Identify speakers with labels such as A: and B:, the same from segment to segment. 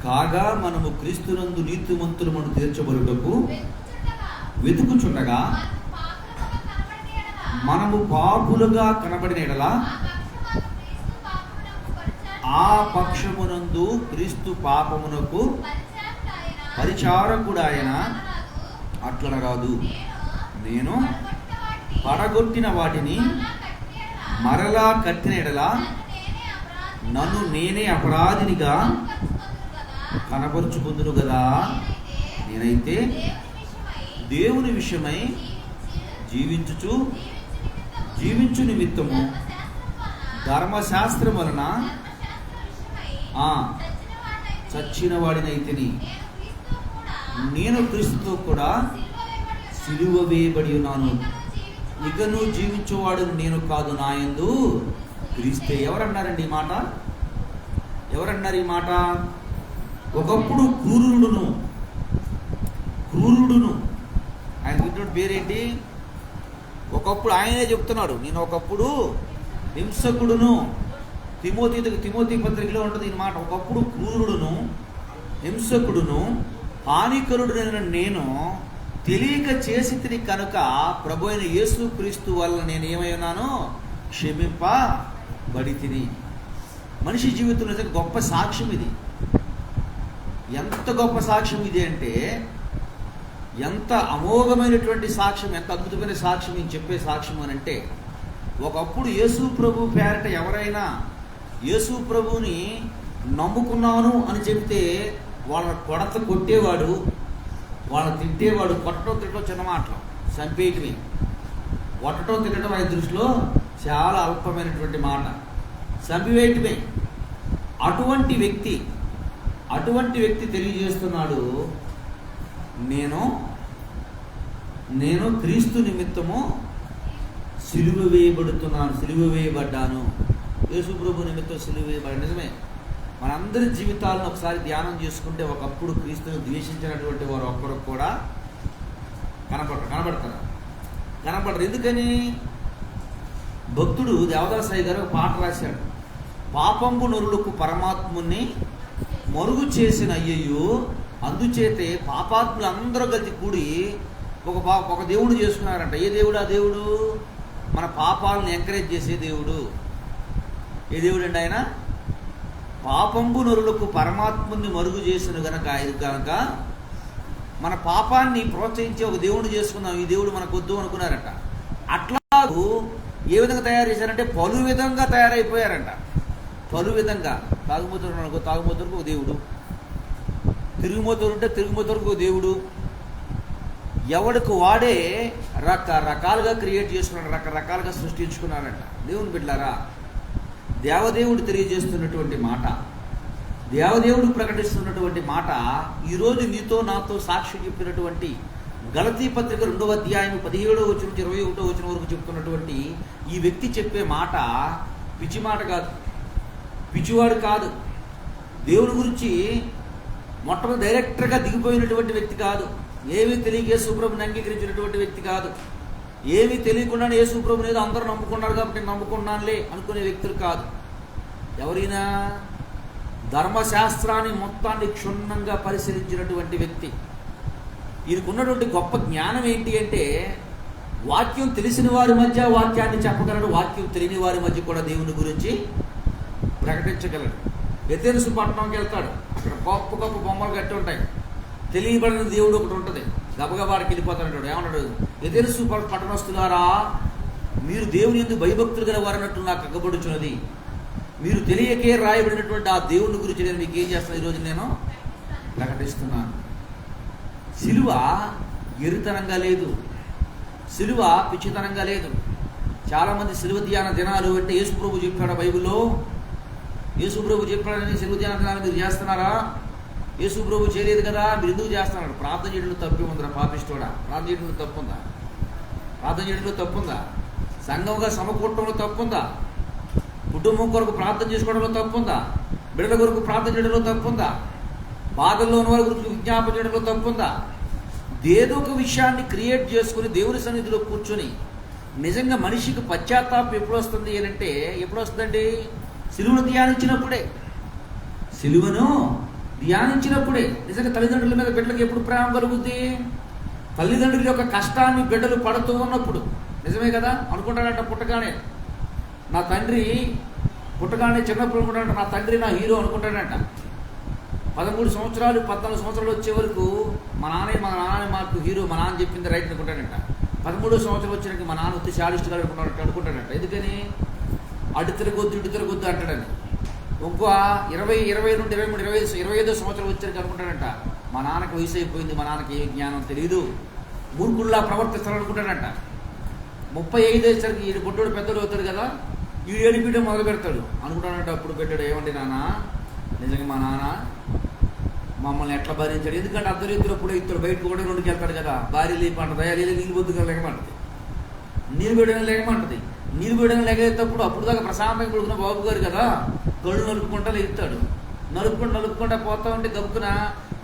A: కాగా మనము క్రీస్తునందు నీతిమంతులమని తీర్చబడుటకు వెతుకుచుండగా మనము పాపులుగా కనబడిన ఎడల ఆ పక్షమునందు క్రీస్తు పాపమునకు పరిచారకుడాయన అట్లనరాదు. నేను పడగొట్టిన వాటిని మరలా కట్టిన ఎడల నన్ను నేనే అపరాధినిగా కనపరుచుకుందును కదా. నేనైతే దేవుని విషయమై జీవించు నిమిత్తము ధర్మశాస్త్రం వలన చచ్చిన వాడినైతిని. నేను క్రీస్తుతో కూడా సిలువ వేయబడి ఉన్నాను. ఇకను జీవించేవాడు నేను కాదు, నా యందు క్రీస్తే. ఎవరన్నారండి ఈ మాట? ఎవరన్నారు ఈ మాట? ఒకప్పుడు క్రూరుడును ఆయన పెట్టిన పేరేంటి? ఒకప్పుడు ఆయనే చెప్తున్నాడు, నేను ఒకప్పుడు హింసకుడును. తిమోతి పత్రికలో ఉంటుంది ఈ మాట. ఒకప్పుడు క్రూరుడును, హింసకుడును, హానికరుడునైన నేను తెలియక చేసి తిని కనుక ప్రభు అయిన యేసు క్రీస్తు వల్ల నేను ఏమై ఉన్నానో క్షమింపబడి తిని. మనిషి జీవితంలో గొప్ప సాక్ష్యం ఇది. ఎంత గొప్ప సాక్ష్యం ఇది అంటే, ఎంత అమోఘమైనటువంటి సాక్ష్యం, ఎంత అద్భుతమైన సాక్ష్యం నేను చెప్పే సాక్ష్యం అని అంటే, ఒకప్పుడు యేసు ప్రభు పేరట ఎవరైనా యేసు ప్రభుని నమ్ముకున్నాను అని చెబితే వాళ్ళని కొట్టేవాడు, వాళ్ళని తిట్టేవాడు. కొట్టడం చిన్న మాటలు, చంపేయటమే. కొట్టడం తిట్టడం ఆయన దృష్టిలో చాలా అల్పమైనటువంటి మాట, చంపివేయటమే. అటువంటి వ్యక్తి తెలియజేస్తున్నాడు, నేను క్రీస్తు నిమిత్తము సిలువ వేయబడ్డాను. యేసు ప్రభు నిమిత్తం సిలువ వేయబడి. నిజమే, మనందరి జీవితాలను ఒకసారి ధ్యానం చేసుకుంటే ఒకప్పుడు క్రీస్తుని ద్వేషించినటువంటి వారు ఒక్కరికి కూడా కనపడరు. ఎందుకని? భక్తుడు దేవదాస్ అయ్య గారు పాట రాశాడు. పాపంబు నరులకు పరమాత్ముని మరుగు చేసిన అయ్యయ్యో, అందుచేతే పాపాత్ములు అందరూ కలిసి కూడి ఒక దేవుడు చేసుకున్నారంట. ఏ దేవుడు? ఆ దేవుడు మన పాపాలను ఎంకరేజ్ చేసే దేవుడు. ఏ దేవుడు అండి ఆయన? పాపంబు నరులకు పరమాత్ముని మరుగు చేసిన గనక మన పాపాన్ని ప్రోత్సహించే ఒక దేవుడు చేసుకున్నాం. ఈ దేవుడు మనకు వద్దు అనుకున్నారంట. అట్లా ఏ విధంగా తయారు చేశారంటే పలు విధంగా తయారైపోయారంట. పలు విధంగా తాగుమోతులకు ఒక దేవుడు, తిరుగుమోతులకు ఒక దేవుడు. ఎవడికి వాడే రకరకాలుగా క్రియేట్ చేసుకున్నాడు, రకరకాలుగా సృష్టించుకున్నారంట. దేవుని బిడ్డలారా, దేవదేవుడు తెలియజేస్తున్నటువంటి మాట, దేవదేవుడు ప్రకటిస్తున్నటువంటి మాట ఈరోజు నీతో నాతో సాక్షి చెప్పినటువంటి గలతీ పత్రిక 2వ అధ్యాయం 17వ వచనం నుంచి 21వ వచనం వరకు చెప్తున్నటువంటి ఈ వ్యక్తి చెప్పే మాట పిచ్చి మాట కాదు, పిచ్చివాడు కాదు. దేవుని గురించి మొట్టమొదటి డైరెక్టర్గా దిగిపోయినటువంటి వ్యక్తి కాదు. ఏమీ తెలియక యేసుప్రభుని అంగీకరించినటువంటి వ్యక్తి కాదు. ఏమీ తెలియకుండానే యేసుప్రభుని ఏదో అందరూ నమ్ముకున్నారు కాబట్టి నేను నమ్ముకున్నానులే అనుకునే వ్యక్తులు కాదు. ఎవరైనా ధర్మశాస్త్రాన్ని మొత్తాన్ని క్షుణ్ణంగా పరిశీలించినటువంటి వ్యక్తి. ఈయనకున్నటువంటి గొప్ప జ్ఞానం ఏంటి అంటే, వాక్యం తెలిసిన వారి మధ్య వాక్యాన్ని చెప్పగలడు, వాక్యం తెలియని వారి మధ్య కూడా దేవుని గురించి ప్రకటించగలడు. ఎథెన్సు పట్టణంకి వెళ్తాడు, అక్కడ గొప్ప గొప్ప బొమ్మలు కట్టి ఉంటాయి. తెలియబడిన దేవుడు ఒకటి ఉంటుంది, గబగబాడికి వెళ్ళిపోతాడు. ఏమన్నాడు? ఎథెన్సు పట్టణస్తులారా, మీరు దేవుని యందు భయభక్తులు గల వారన్నట్టు నాకు అగ్గబడుచున్నది. మీరు తెలియకే రాయబడినటువంటి ఆ దేవుని గురించి నేను మీకు ఏం చేస్తాను, ఈరోజు నేను ప్రకటిస్తున్నాను. సిలువ ఎరుతనంగా లేదు, సిలువ పిచ్చితనంగా లేదు. చాలామంది సిలువ ధ్యాన దినాలు అంటే యేసుప్రభు చెప్పాడు బైబిల్లో, యేసుప్రభు చెప్పాడని సిలువ ధ్యాన దినాలు మీరు చేస్తున్నారా? యేసుప్రభు చేయలేదు కదా, మీరు ఎందుకు చేస్తున్నాడు? ప్రార్థన చేయడంలో తప్పే ఉందిరా పాపిస్తోడా? ప్రార్థన చేయడంలో తప్పుందా? ప్రార్థన చేయడంలో తప్పుందా? సంఘంగా సమకూడటంలో తప్పుందా? కుటుంబం కొరకు ప్రార్థన చేసుకోవడంలో తప్పుందా? బిడ్డల కొరకు ప్రార్థన చేయడంలో తప్పుందా? బాధల్లో ఉన్న వారి గురించి విజ్ఞాపన చేయడంలో తప్పుందా? ఏదో ఒక విషయాన్ని క్రియేట్ చేసుకుని దేవుని సన్నిధిలో కూర్చొని నిజంగా మనిషికి పశ్చాత్తాపం ఎప్పుడు వస్తుంది అంటే, ఎప్పుడు వస్తుందండి? సిలువను ధ్యానించినప్పుడే. సిలువను ధ్యానించినప్పుడే నిజంగా తల్లిదండ్రుల మీద బిడ్డలకు ఎప్పుడు ప్రేమ కలుగుద్ది? తల్లిదండ్రుల యొక్క కష్టాన్ని బిడ్డలు పడుతూ ఉన్నప్పుడు. నిజమే కదా? అనుకుంటాడంట పుట్టగానే, నా తండ్రి పుట్టగానే చిన్నప్పుడు అనుకుంటాడంట, నా తండ్రి నా హీరో అనుకుంటాడంట. 13 సంవత్సరాలు 14 సంవత్సరాలు వచ్చే వరకు మా నాన్న మాకు హీరో, మా నాన్న చెప్పింది రైట్ అనుకుంటాడంట. 13వ సంవత్సరం వచ్చినాక మా నాన్న వచ్చి శాడిస్ట్గా అనుకుంటాడంట. ఎందుకని? అటు తిరగొద్దు ఇటు తిరగొద్దు అంటాడని. ఇంకో 20 నుండి 23, 25వ సంవత్సరం వచ్చాక అనుకుంటాడంట, మా నాన్నకి వయసు అయిపోయింది, మా నాన్నకి ఏ జ్ఞానం తెలియదు, మూర్ఖుల్లా ప్రవర్తిస్తాడు అనుకుంటాడంట. 35 అయ్యేసరికి ఈ బొడ్డోడు పెద్దోడు అవుతాడు కదా, ఈ ఏడిపీయడం మొదలు పెడతాడు అనుకుంటాడంట. అప్పుడు పెట్టాడు, ఏమండి నాన్న, నిజంగా మా నాన్న మమ్మల్ని ఎట్లా భరించాడు? ఎందుకంటే అర్ధరీతిలో ఇప్పుడు ఇద్దరు బయటకు కూడా 2కి వెళ్తాడు కదా, భార్య లేపంటది, నీళ్ళు బొద్దుగా లేకమంటది, నీళ్ళు వేయడానికి లేకమంటది. నీళ్ళు వేయడానికి లేకేటప్పుడు అప్పుడు దాకా ప్రశాంతంగా కొడుకున్న బాబు గారు కదా, కళ్ళు నలుపుకుంటా లేస్తాడు. నలుపుకుంటా పోతా ఉంటే గబుకున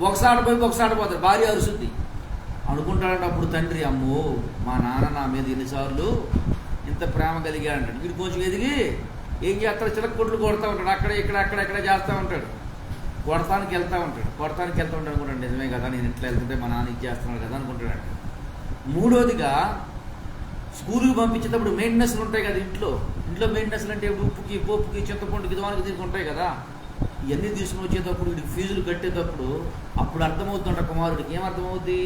A: ఒకసారి పోతాడు, భార్య అరుస్తుంది అనుకుంటాడంటే. అప్పుడు తండ్రి, అమ్మో మా నాన్న నా మీద ఎన్నిసార్లు ఇంత ప్రేమ కలిగా అంటాడు. వీడు కొంచెం ఎదిగి ఏం చేస్తాడు, చిలక కొట్లు కొడతా ఉంటాడు, అక్కడ చేస్తూ ఉంటాడు, కొడతానికి వెళ్తూ ఉంటాడు అనుకుంటాడు. నిజమే కదా, నేను ఇట్లా వెళ్తుంటే మా నాన్న ఇది చేస్తున్నాడు కదా అనుకుంటాడు. మూడోదిగా స్కూల్కి పంపించేటప్పుడు మెయింటెనెన్స్లు ఉంటాయి కదా, ఇంట్లో మెయింటెనెన్స్లు అంటే ఉప్పుకి పోపుకి చింతపండుకి దివానికి దీనికి ఉంటాయి కదా, ఇవన్నీ తీసుకుని వచ్చేటప్పుడు వీడికి ఫీజులు కట్టేటప్పుడు అప్పుడు అర్థమవుతుంట కుమారుడికి. ఏమర్థమవుద్ది?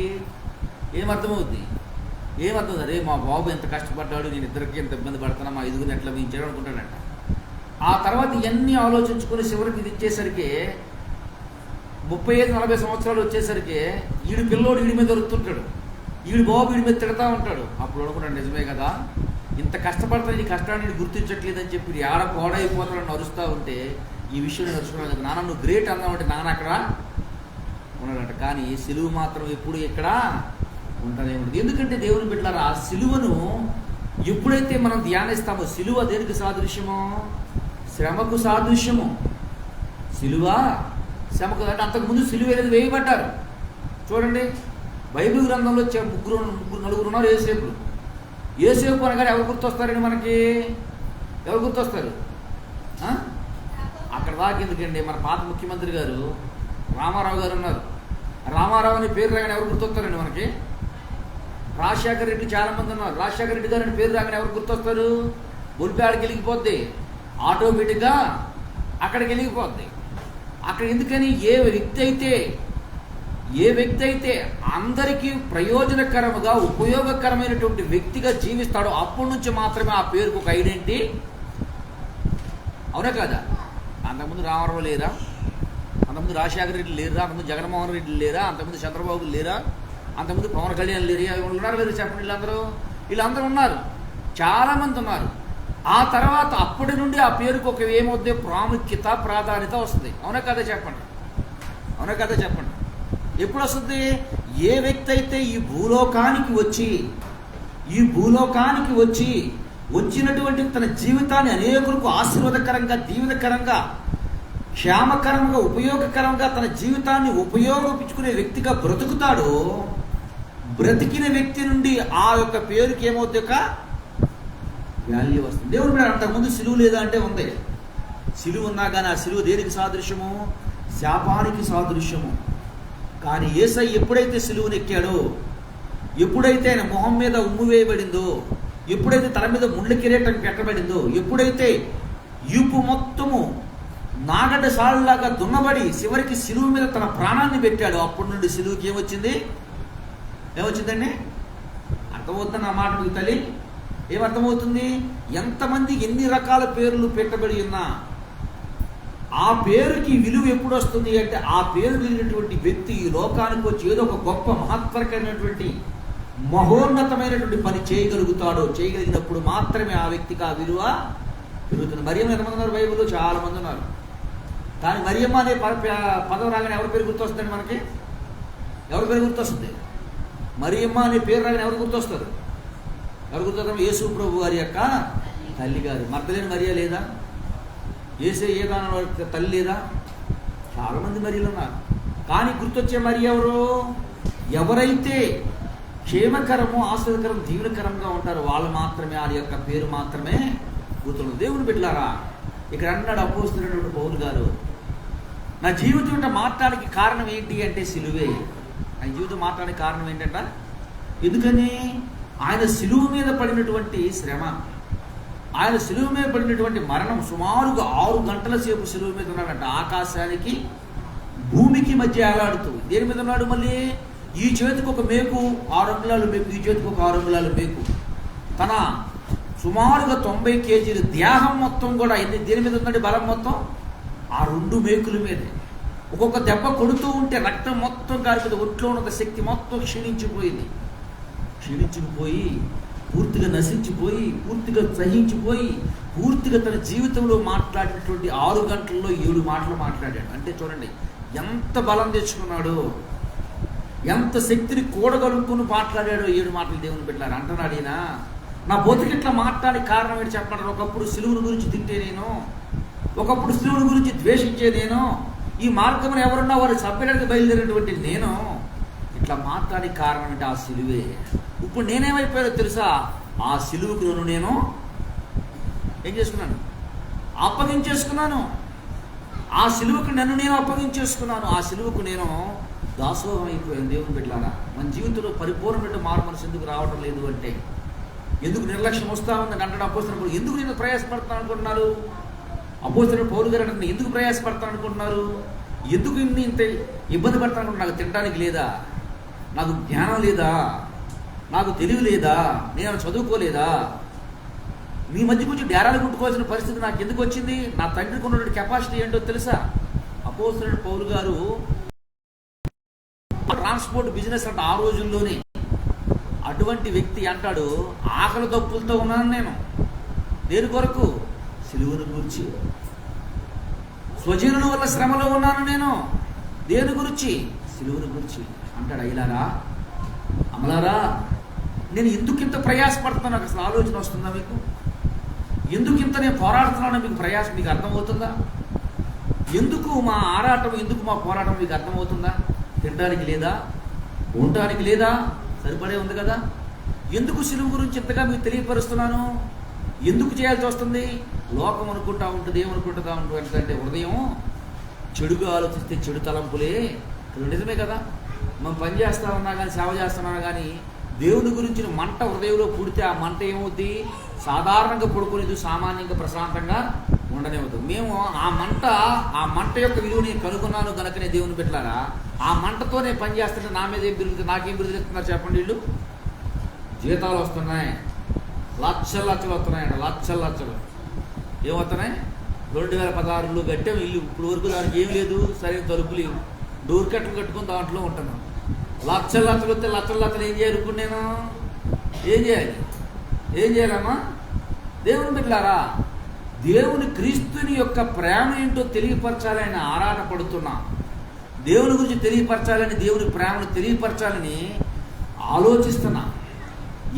A: అరే మా బాబు ఎంత కష్టపడ్డాడు, నేను ఇద్దరికి ఎంత ఇబ్బంది పడుతున్నా, మా ఎదుగుని ఎట్లా మించాడు అనుకుంటాడంట. ఆ తర్వాత ఇవన్నీ ఆలోచించుకుని చివరికి ఇది ఇచ్చేసరికి 35-40 సంవత్సరాలు వచ్చేసరికి వీడి పిల్లోడు వీడి మీద దొరుకుతుంటాడు, వీడి బాబు వీడి మీద తిడతా ఉంటాడు. అప్పుడు అనుకుంటాడు, నిజమే కదా, ఇంత కష్టపడతాను, ఈ కష్టాన్ని గుర్తించట్లేదని చెప్పి ఆడ పోడైపోతాడని అరుస్తూ ఉంటే ఈ విషయం నడుచుకున్నాను కదా, నాన్న నువ్వు గ్రేట్ అన్నావంటే నాన్న అక్కడ ఉన్నాడంట. కానీ సిలువ మాత్రం ఎప్పుడు ఇక్కడ ఉంటూనే ఉంటుంది. ఎందుకంటే దేవుని బిడ్డలారా, ఆ సిలువను ఎప్పుడైతే మనం ధ్యానిస్తామో, సిలువ దేనికి సాదృశ్యమో? శ్రమకు సాదృశ్యము. సిలువ శ్రమకు అంటే అంతకుముందు సిలువ అనేది వేయబడ్డారు. చూడండి, బైబిల్ గ్రంథంలో నలుగురు ఉన్నారు ఏసేపు అనగానే ఎవరు గుర్తొస్తారండి మనకి? ఎవరు గుర్తొస్తారు? అక్కడ దాకా ఎందుకండి, మన పాత ముఖ్యమంత్రి గారు రామారావు గారు ఉన్నారు. రామారావు అని పేరు రాగానే ఎవరు గుర్తొస్తారండి మనకి? రాజశేఖర రెడ్డి చాలామంది ఉన్నారు. రాజశేఖర రెడ్డి గారు అని పేరు రాగానే ఎవరు గుర్తొస్తారు? బొలిపాడికి వెళ్ళిపోద్ది, ఆటోమేటిక్గా అక్కడికి వెళ్ళిపోద్ది. అక్కడ ఎందుకని? ఏ వ్యక్తి అయితే అందరికీ ప్రయోజనకరముగా ఉపయోగకరమైనటువంటి వ్యక్తిగా జీవిస్తాడో అప్పటి నుంచి మాత్రమే ఆ పేరుకు ఒక ఐడెంటిటీ. అవునా కాదా? అంతకుముందు రామారావు లేరా? అంతకుముందు రాజశేఖర రెడ్డి లేరా? అంతకుముందు జగన్మోహన్ రెడ్డి లేరా? అంతకుముందు చంద్రబాబు లేరా? అంతకుముందు పవన్ కళ్యాణ్ లేరు? ఉన్నారు లేరు చెప్పండి? వీళ్ళందరూ ఉన్నారు, చాలామంది ఉన్నారు. ఆ తర్వాత అప్పటి నుండి ఆ పేరుకు ఒక ఏమవుద్ది? ప్రాముఖ్యత, ప్రాధాన్యత వస్తుంది. అవునా కదా చెప్పండి? ఎప్పుడు వస్తుంది? ఏ వ్యక్తి అయితే ఈ భూలోకానికి వచ్చి వచ్చినటువంటి తన జీవితాన్ని అనేకులకు ఆశీర్వాదకరంగా, దీవెనకరంగా, క్షేమకరంగా, ఉపయోగకరంగా తన జీవితాన్ని ఉపయోగించుకునే వ్యక్తిగా బ్రతుకుతాడో, బ్రతికిన వ్యక్తి నుండి ఆ యొక్క పేరుకి ఏమవుతుంది? ఒక వాల్యూ వస్తుంది. దేవుడు కూడా అంతకుముందు సిలువ లేదా అంటే ఉంది. సిలువ ఉన్నా కానీ ఆ సిలువ దేనికి సాదృశ్యము? శాపానికి సాదృశ్యము. కానీ యేసయ్య ఎప్పుడైతే సిలువను ఎక్కాడో, ఎప్పుడైతే ఆయన మొహం మీద ఉమ్ము వేయబడిందో, ఎప్పుడైతే తల మీద ముళ్ళ కిరీటం పెట్టబడిందో, ఎప్పుడైతే ఈపు మొత్తము నాగడ్డ సాళ్ళలాగా దున్నబడి చివరికి సిలువ మీద తన ప్రాణాన్ని పెట్టాడు, అప్పటి నుండి సిలువకి ఏమొచ్చిందండి? అర్థమవుతుంది నా మాట మీకు తల్లి? ఏమర్థమవుతుంది? ఎంతమంది ఎన్ని రకాల పేర్లు పెట్టబడి ఉన్నా ఆ పేరుకి విలువ ఎప్పుడు వస్తుంది అంటే, ఆ పేరు కలిగినటువంటి వ్యక్తి ఈ లోకానికి వచ్చి ఏదో ఒక గొప్ప మహత్తరకమైనటువంటి మహోన్నతమైనటువంటి పని చేయగలిగినప్పుడు మాత్రమే ఆ వ్యక్తికి ఆ విలువ పెరుగుతుంది. మరియమ్మ ఎంతమంది ఉన్నారు బైబిల్లో? చాలా మంది ఉన్నారు. కానీ మరియమ్మ అనే పదం రాగానే ఎవరి పేరు గుర్తొస్తుందండి మనకి? ఎవరి పేరు గుర్తొస్తుంది? మరియమ్మ అనే పేరు రాగానే ఎవరు గుర్తొస్తారు? యేసు ప్రభు వారి యొక్క తల్లి గారు. మగ్దలేని మరియ లేదా? యేసే ఏదాన తల్లి లేదా? చాలామంది మరియలు ఉన్నారు. కానీ గుర్తొచ్చే మరి ఎవరైతే క్షేమకరము, ఆశ్రదకరం, దీవెనకరంగా ఉంటారో వాళ్ళు మాత్రమే, ఆ యొక్క పేరు మాత్రమే గుర్తున్నారు. దేవుని బిడ్డలారా, ఇక్కడ అన్నాడు అపోస్తలుడైనటువంటి పౌలు గారు, నా జీవితం అంటే మాట్లాడడానికి కారణం ఏంటి అంటే సిలువే. ఆయన జీవితం మాట్లాడడానికి కారణం ఏంటంట? ఎందుకని? ఆయన సిలువ మీద పడినటువంటి శ్రమ, ఆయన సిలువ మీద పడినటువంటి మరణం, సుమారుగా 6 గంటల సేపు సిలువ మీద ఉన్నాడంట. ఆకాశానికి భూమికి మధ్య ఏలాడుతూ. దేని మీద ఉన్నాడు? మళ్ళీ ఈ చేతికి ఒక మేకు 6 అంగుళాలు మేకు, ఈ చేతికి ఒక 6 అంగుళాలు మేకు. తన సుమారుగా 90 కేజీల దేహం మొత్తం కూడా దేని మీద ఉందండి? బలం మొత్తం ఆ 2 మేకుల మీదే. ఒక్కొక్క దెబ్బ కొడుతూ ఉంటే రక్తం మొత్తం కారిపోతే ఒంట్లో ఉన్న శక్తి మొత్తం క్షీణించిపోయింది. క్షీణించుకుపోయి, పూర్తిగా నశించిపోయి, పూర్తిగా సహించిపోయి, పూర్తిగా తన జీవితంలో మాట్లాడినటువంటి 6 గంటల్లో 7 మాటలు మాట్లాడాడు. అంటే చూడండి ఎంత బలం తెచ్చుకున్నాడు, ఎంత శక్తిని కూడగలుపుకుని మాట్లాడాడో. 7 మాటలు దేవుని బిడ్డలారా. అంటున్నాడు ఈయన, నా బతుకు ఇట్లా మాట్లాడి కారణం ఏంటి చెప్పండి? ఒకప్పుడు సిలువుని గురించి తింటే నేను, ఒకప్పుడు సిలువుని గురించి ద్వేషించే నేను, ఈ మార్గంలో ఎవరున్నా వారు చంపడానికి బయలుదేరినటువంటి నేను, ఇట్లా మాట్లాడే కారణం ఏంటి? ఆ సిలువే. ఇప్పుడు నేనేమైపోయానో తెలుసా? ఆ సిలువుకు నేను ఏం చేసుకున్నాను? అప్పగించేసుకున్నాను. ఆ సిలువుకు నేను అప్పగించేసుకున్నాను. ఆ సిలువుకు నేను దాసోహం అయిపోయాను. దేవుని బిడ్డలారా, మన జీవితంలో పరిపూర్ణమైన మారు మనసు ఎందుకు రావడం లేదు అంటే, ఎందుకు నిర్లక్ష్యం వస్తూ ఉందని అంటాడు అపోస్తలుడు పౌలు. ఎందుకు నేను ప్రయాసపడతాను అనుకుంటున్నారు? అపోస్తలుడు పౌలు గారు అంటే ఎందుకు ప్రయాసపడతాను అనుకుంటున్నారు? ఎందుకు ఇంత ఇబ్బంది పడతాను అనుకుంటున్నారు? నాకు తినడానికి లేదా? నాకు జ్ఞానం లేదా? నాకు తెలివి లేదా? నేను చదువుకోలేదా? మీ మధ్య కొంచెం డేరాలు కుట్టుకోవాల్సిన పరిస్థితి నాకు ఎందుకు వచ్చింది? నా తండ్రికి ఉన్నటువంటి కెపాసిటీ ఏంటో తెలుసా? అపోస్తలుడు పౌలు గారు ట్రాన్స్పోర్ట్ బిజినెస్ అంటే ఆ రోజుల్లోనే. అటువంటి వ్యక్తి అంటాడు, ఆకలి దప్పులతో ఉన్నాను నేను. దేని కొరకు? సిలువను గురించి. స్వజనుల వల్ల శ్రమలో ఉన్నాను నేను. దేని గురించి? సిలువను గురించి. అంటాడు, అయ్యలారా, అమలారా, నేను ఎందుకు ఇంత ప్రయాసపడుతున్నాను? నాకు అసలు ఆలోచన వస్తుందా మీకు? ఎందుకు ఇంత నేను పోరాడుతున్నానో మీకు ప్రయాసం మీకు అర్థమవుతుందా? ఎందుకు మా ఆరాటం, ఎందుకు మా పోరాటం మీకు అర్థమవుతుందా? తినడానికి లేదా? ఉండటానికి లేదా? సరిపడే ఉంది కదా. ఎందుకు సిలువ గురించి ఇంతగా మీకు తెలియపరుస్తున్నాను? ఎందుకు చేయాల్సి వస్తుంది? లోకం అనుకుంటా ఉంటుంది, ఏమనుకుంటుందా ఉంటుంది అంటే, హృదయం చెడుగా ఆలోచిస్తే చెడు తలంపులే. నిజమే కదా. మనం పని చేస్తా ఉన్నా కానీ, సేవ చేస్తున్నా కానీ, దేవుని గురించిన మంట హృదయంలో పుడితే ఆ మంట ఏమవుద్ది? సాధారణంగా పడుకునేది సామాన్యంగా ప్రశాంతంగా ఉండనివ్వదు. మేము ఆ మంట యొక్క విలువని కనుగొన్నాను కనుకనే దేవుని బిడ్డలారా, ఆ మంటతో నేను పని చేస్తుంటే నా మీద ఏం బిరుదు, నాకేం బిరుదులు ఇస్తున్నారు చెప్పండి? వీళ్ళు జీతాలు వస్తున్నాయి, లక్షలు వస్తున్నాయంట, లక్షలు ఏమవుతున్నాయి? 2016లో కట్టాం ఇల్లు. ఇప్పుడు వరకు దానికి ఏం లేదు, సరైన తలుపు లేవు, డోర్ కట్టలు కట్టుకుని దాంట్లో ఉంటున్నాం. లక్షలు వస్తే లక్షలు ఏం చేయాలి? ఇప్పుడు నేను ఏం చేయాలమ్మా? దేవుని బిడ్డలారా, దేవుని క్రీస్తుని యొక్క ప్రేమ ఏంటో తెలియపరచాలని ఆరాటపడుతున్నా. దేవుని గురించి తెలియపరచాలని, దేవుని ప్రేమను తెలియపరచాలని ఆలోచిస్తున్నా.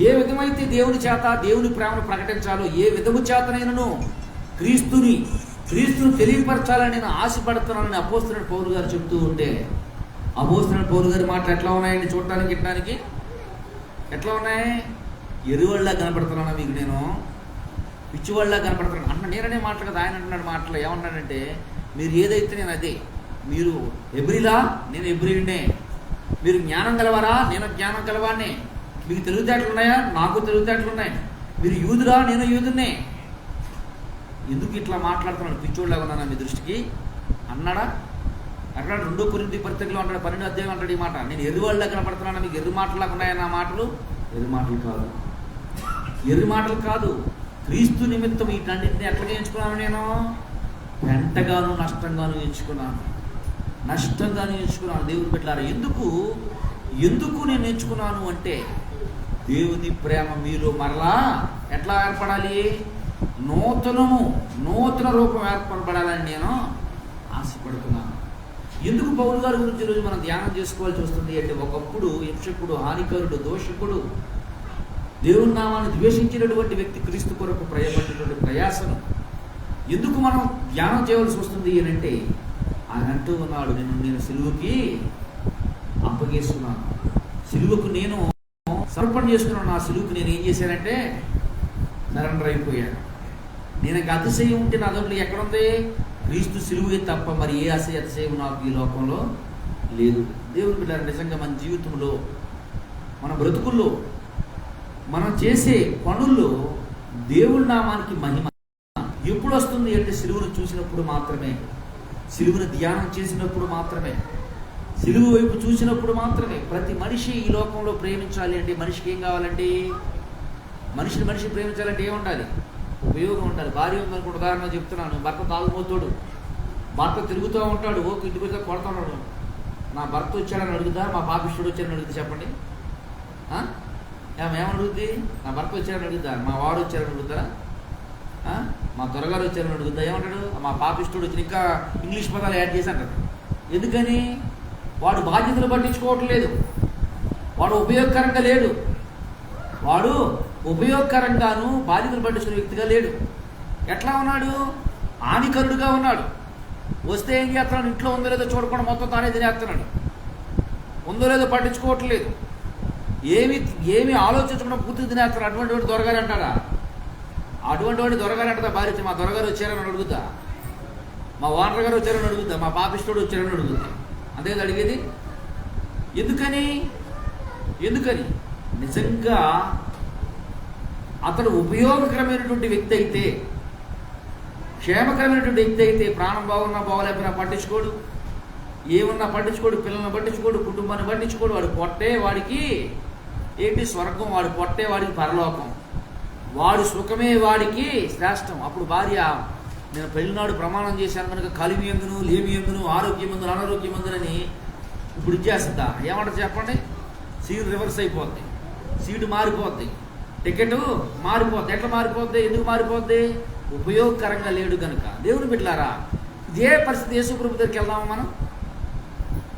A: ఏ విధమైతే దేవుని చేత దేవుని ప్రేమను ప్రకటించాలో, ఏ విధము చేతనైనను క్రీస్తుని తెలియపరచాలని నేను ఆశపడుతున్నానని అపోస్తలుడు పౌలు గారు చెప్తూ ఉంటే, అపోస్తలుడు పౌలు గారి మాటలు ఎట్లా ఉన్నాయండి? చూడటానికి ఇట్టడానికి ఎట్లా ఉన్నాయి? ఎరువళ్ళ కనపడుతున్నాను మీకు, నేను పిచ్చివాళ్ళ కనపడుతున్నాను అంటున్నా. నేననే మాటలు కదా, ఆయన అంటున్నాడు మాటలు. ఏమన్నాడంటే, మీరు ఏదైతే నేను అదే. మీరు ఎబ్రిలా, నేను ఎబ్రినే. మీరు జ్ఞానం గలవారా, నేను జ్ఞానం గలవాడినే. మీకు తెలివితేటలు ఉన్నాయా, నాకు తెలివితేటలు ఉన్నాయి. మీరు యూదురా, నేను యూదునే. ఎందుకు ఇట్లా మాట్లాడుతున్నాడు? పిచ్చోళ్ళగా ఉన్నానా మీ దృష్టికి అన్నాడా? అన్నాడు. 2 కొరింథీ పత్రికలో అంటాడు, 12వ అధ్యాయం అంటాడు ఈ మాట. నేను ఎర్రివాళ్ళ కనపడుతున్నాను, మీకు ఎర్రి మాటలాగా ఉన్నాయన్న మాటలు. ఎర్రి మాటలు కాదు. క్రీస్తు నిమిత్తం వీటన్నింటినీ ఎట్లాగా ఎంచుకున్నాను? నేను వెంటగాను నష్టంగాను ఎంచుకున్నాను. దేవుని బిడ్డలారా, ఎందుకు నేను ఎంచుకున్నాను అంటే, దేవుని ప్రేమ మీలో మరలా ఎట్లా ఏర్పడాలి? నూతన రూపం ఏర్పడబడాలని నేను ఆశపడుతున్నాను. ఎందుకు పౌలు గారి గురించి ఈరోజు మనం ధ్యానం చేసుకోవాల్సి వస్తుంది అంటే, ఒకప్పుడు హింసకుడు, హానికరుడు, దోషకుడు, దేవుని నామాన్ని ద్వేషించినటువంటి వ్యక్తి క్రీస్తు కొరకు ప్రయత్నించినటువంటి ప్రయాసను ఎందుకు మనం ధ్యానం చేయవలసి వస్తుంది అని అంటే, ఆయన అంటూ ఉన్నాడు, నేను సిలువకి అప్పగేస్తున్నాను, సిలువకు నేను సమర్పణ చేసుకున్నాను. నా సిలువకు నేను ఏం చేశానంటే సరెండర్ అయిపోయాను. నేను ఇంకా అతిశయం ఉంటే నా దాంట్లో ఎక్కడుంది? క్రీస్తు సిలువే తప్ప మరి ఏ అతిశయం నాకు ఈ లోకంలో లేదు. దేవుని బిడ్డలారా, నిజంగా మన జీవితంలో, మన బ్రతుకుల్లో, మనం చేసే పనుల్లో దేవుడి నామానికి మహిమ ఎప్పుడు వస్తుంది అంటే సిలువను చూసినప్పుడు మాత్రమే, సిలువను ధ్యానం చేసినప్పుడు మాత్రమే, సిలువు వైపు చూసినప్పుడు మాత్రమే. ప్రతి మనిషి ఈ లోకంలో ప్రేమించాలి అంటే మనిషికి ఏం కావాలండి? మనిషి ప్రేమించాలంటే ఏముండాలి? ఉపయోగం ఉండాలి. భార్య ఉందనుకుంటే, ఉదాహరణ చెప్తున్నాను, భర్త తాగుబోతాడు, భర్త తిరుగుతూ ఉంటాడు, ఇంటికి వచ్చి కొడుతున్నాడు. నా భర్త వచ్చాడని అడుగుతా, మా పాపిష్టుడు వచ్చాడని అడుగుతా? చెప్పండి, ఏమని అడుగుద్ది? నా భర్త వచ్చాడని అడుగుతా, మా వాడు వచ్చారని అడుగుతారా? మా దొరగారు వచ్చారని అడుగుతా? ఏమంటాడు? మా పాపిష్టుడు వచ్చి, ఇంకా ఇంగ్లీష్ పదాలు యాడ్ చేసి అంటాడు. ఎందుకని? వాడు బాధ్యతలు పట్టించుకోవట్లేదు, వాడు ఉపయోగకరంగా లేడు, వాడు ఉపయోగకరంగాను బాధ్యతలు పట్టించుకునే వ్యక్తిగా లేడు. ఎట్లా ఉన్నాడు? హానికరుడుగా ఉన్నాడు. వస్తే ఏం చేస్తున్నాడు? ఇంట్లో ఉందో లేదో చూడకుండా మొత్తం తానే తినేస్తున్నాడు, ఉందో లేదో పట్టించుకోవట్లేదు, ఏమి ఆలోచించకుండా పూర్తిగా తినేస్తున్నాడు. అటువంటి వాడు దొరగారు అంటారా? అటువంటి వాడు దొరగారు అంటారా? భార్య మా దొరగారు వచ్చారని అడుగుతా, మా ఓనర్ గారు వచ్చారని అడుగుతా, మా పాపిష్టుడు వచ్చారని అడుగుతా? అంతే కదా అడిగేది. ఎందుకని నిజంగా అతడు ఉపయోగకరమైనటువంటి వ్యక్తి అయితే, క్షేమకరమైనటువంటి వ్యక్తి అయితే, ప్రాణం బాగున్నా బాగోలేకపోయినా పట్టించుకోడు, ఏమన్నా పట్టించుకోడు, పిల్లల్ని పట్టించుకోడు, కుటుంబాన్ని పట్టించుకోడు. వాడు పొట్టే వాడికి ఏంటి? స్వర్గం. వాడు పొట్టే వాడికి పరలోకం. వాడు సుఖమే వాడికి శ్రేష్టం. అప్పుడు భార్య, నేను పెళ్ళినాడు ప్రమాణం చేశాను కనుక కలిమి ఎందును, లేమి ఎందును, ఆరోగ్యం ఎందును, అనారోగ్యం ఎందునని ఇప్పుడు ఇచ్చేస్తుందా? ఏమంటారు చెప్పండి? సీట్ రివర్స్ అయిపోద్ది, సీటు మారిపోద్ది, టికెట్ మారిపోద్ది. ఎట్లా మారిపోద్ది? ఎందుకు మారిపోద్ది? ఉపయోగకరంగా లేడు కనుక. దేవుని బిడ్డలారా, ఇదే పరిస్థితి యేసుప్రభు దగ్గరికి వెళ్దామా మనం?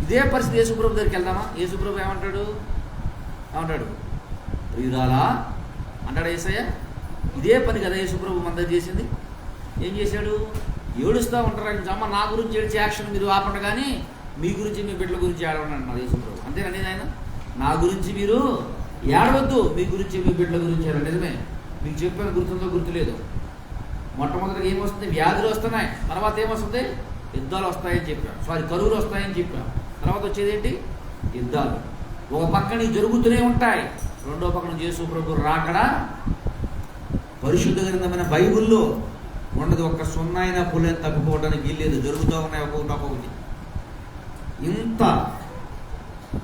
A: ఇదే పరిస్థితి యేసుప్రభు దగ్గరికి వెళ్దామా? యేసుప్రభు ఏమంటాడు? ప్రియురాలా అంటాడు యేసయ్య. ఇదే పని కదా యేసుప్రభు మన దగ్గర చేసింది. ఏం చేశాడు? ఏడుస్తూ ఉంటారు. అమ్మ నా గురించి ఏడ్చి యాక్షన్ మీరు ఆపండి, కానీ మీ గురించి, మీ బిడ్డల గురించి ఏడవండి అంటున్నారు యేసుప్రభు. అంతేనండి ఆయన? నా గురించి మీరు ఏడవద్దు, మీ గురించి, మీ బిడ్డల గురించి ఏడవండి. నిజమే, మీకు చెప్పాను, గుర్తుందో గుర్తులేదు. మొట్టమొదటిగా ఏమొస్తుంది? వ్యాధులు వస్తున్నాయి. తర్వాత ఏమొస్తుంది? యుద్ధాలు వస్తాయని చెప్పాం. కరువులు వస్తాయని చెప్పాం. తర్వాత వచ్చేది ఏంటి? యుద్ధాలు. ఒక పక్కన జరుగుతూనే ఉంటాయి, రెండో పక్కన యేసుప్రభు రాకడా పరిశుద్ధ గ్రంథమైన బైబిల్లో ఉండదు. ఒక్క సున్నాయిన పుల్లని తప్పుకోవడానికి వీల్లేదు, జరుగుతూ ఉన్నాయి ఒక్కొక్కటి. ఇంత